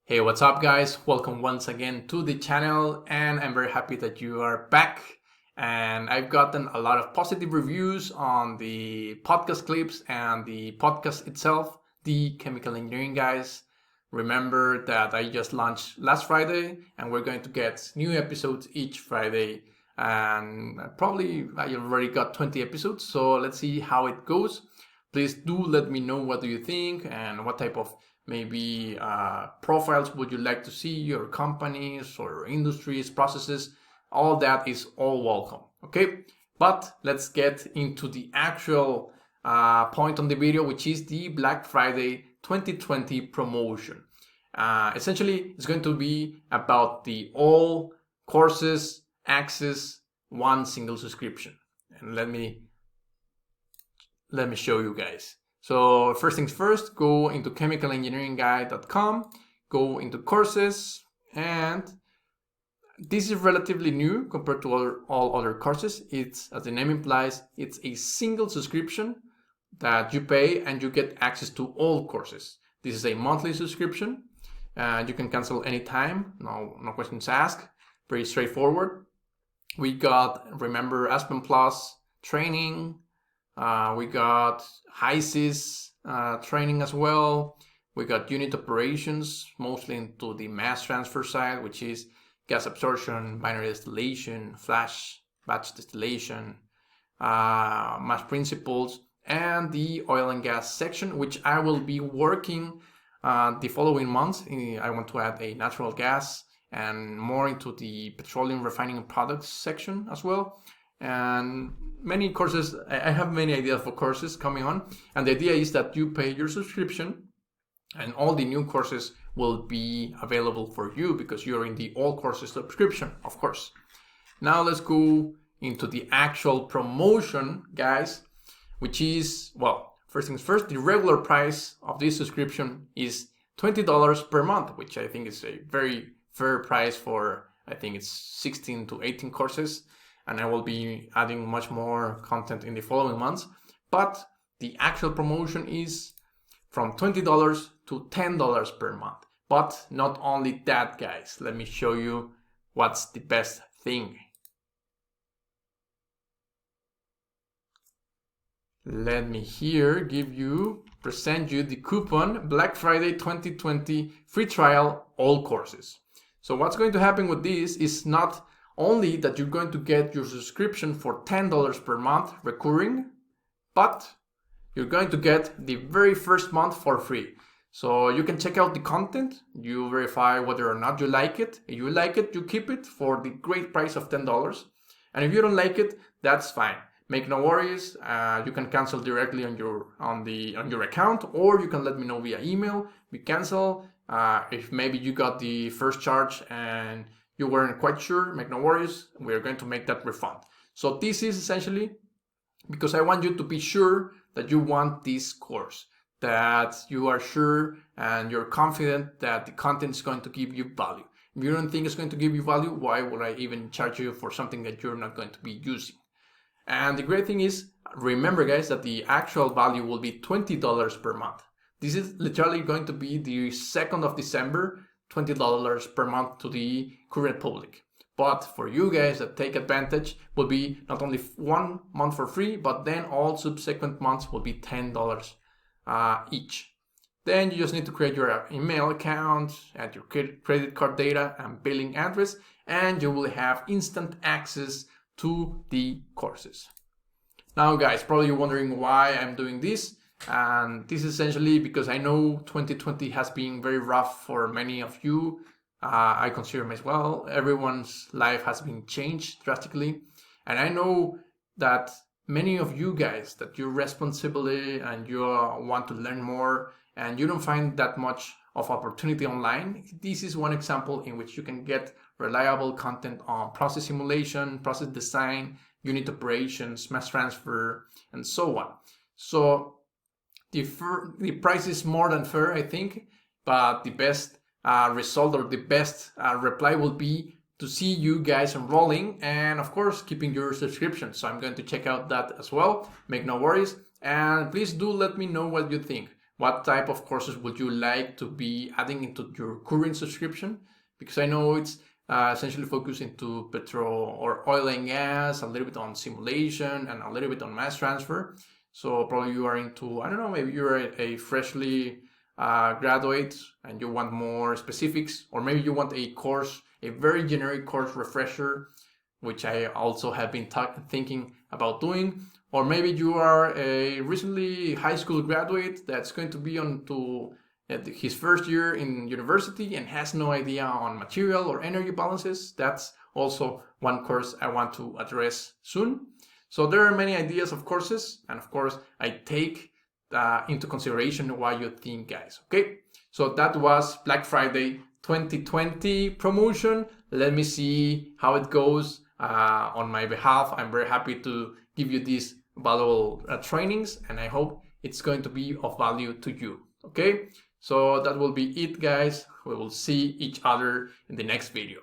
Hey, what's up guys? Welcome once again to the channel, and I'm very happy that you are back. And I've gotten a lot of positive reviews on the podcast clips and the podcast itself, the Chemical Engineering Guys. Remember that I just launched last Friday and we're going to get new episodes each Friday. And probably I already got 20 episodes, so let's see how it goes. Please do let me know what do you think and what type of maybe profiles would you like to see, your companies or industries, processes. All that is all welcome, okay? But let's get into the actual point on the video, which is the Black Friday 2020 promotion. Essentially, it's going to be about the all courses access one single subscription. And let me show you guys. So first things first, go into Chemical.Engineering.Guy.com, go into courses, and this is relatively new compared to all other courses. It's, as the name implies, it's a single subscription that you pay and you get access to all courses. This is a monthly subscription. You can cancel anytime, no questions asked, very straightforward. We got, remember, Aspen Plus training, we got HISIS training as well. We got unit operations, mostly into the mass transfer side, which is gas absorption, binary distillation, flash batch distillation, mass principles, and the oil and gas section, which I will be working the following months. I want to add a natural gas and more into the petroleum refining and products section as well. And many courses, I have many ideas for courses coming on, and the idea is that you pay your subscription and all the new courses will be available for you because you're in the all courses subscription, of course. Now let's go into the actual promotion, guys, which is, well, first things first, the regular price of this subscription is $20 per month, which I think is a very fair price for, I think it's 16 to 18 courses. And I will be adding much more content in the following months. But the actual promotion is from $20 to $10 per month. But not only that, guys. Let me show you what's the best thing. Let me here present you the coupon Black Friday 2020 free trial all courses. So what's going to happen with this is not only that you're going to get your subscription for $10 per month recurring, but you're going to get the very first month for free. So you can check out the content, you verify whether or not you like it. If you like it, you keep it for the great price of $10. And if you don't like it, that's fine. Make no worries. You can cancel directly on your account, or you can let me know via email. We cancel. If maybe you got the first charge and you weren't quite sure, make no worries, we're going to make that refund. So this is essentially because I want you to be sure that you want this course, that you are sure and you're confident that the content is going to give you value. If you don't think it's going to give you value, why would I even charge you for something that you're not going to be using? And the great thing is, remember guys, that the actual value will be $20 per month. This is literally going to be the 2nd of December, $20 per month to the current public. But for you guys that take advantage, will be not only 1 month for free, but then all subsequent months will be $10 each. Then you just need to create your email account, add your credit card data and billing address, and you will have instant access to the courses. Now guys, probably you're wondering why I'm doing this. And this is essentially because I know 2020 has been very rough for many of you. I consider them as well. Everyone's life has been changed drastically. And I know that many of you guys, that you're responsible and you want to learn more and you don't find that much of opportunity online. This is one example in which you can get reliable content on process simulation, process design, unit operations, mass transfer, and so on. So the price is more than fair, I think, but the best result or the best reply will be to see you guys enrolling and, of course, keeping your subscription. So I'm going to check out that as well. Make no worries. And please do let me know what you think. what type of courses would you like to be adding into your current subscription? Because I know it's essentially focused into petrol or oil and gas, a little bit on simulation, and a little bit on mass transfer. So probably you are into, I don't know, maybe you're a freshly graduate and you want more specifics, or maybe you want a course, a very generic course refresher, which I also have been thinking about doing. Or maybe you are a recently high school graduate that's going to be on to his first year in university and has no idea on material or energy balances. That's also one course I want to address soon. So there are many ideas of courses, and of course I take into consideration what you think, guys. Okay, so that was Black Friday 2020 promotion. Let me see how it goes on my behalf. I'm very happy to give you these valuable trainings, and I hope it's going to be of value to you. Okay, so that will be it, guys. We will see each other in the next video.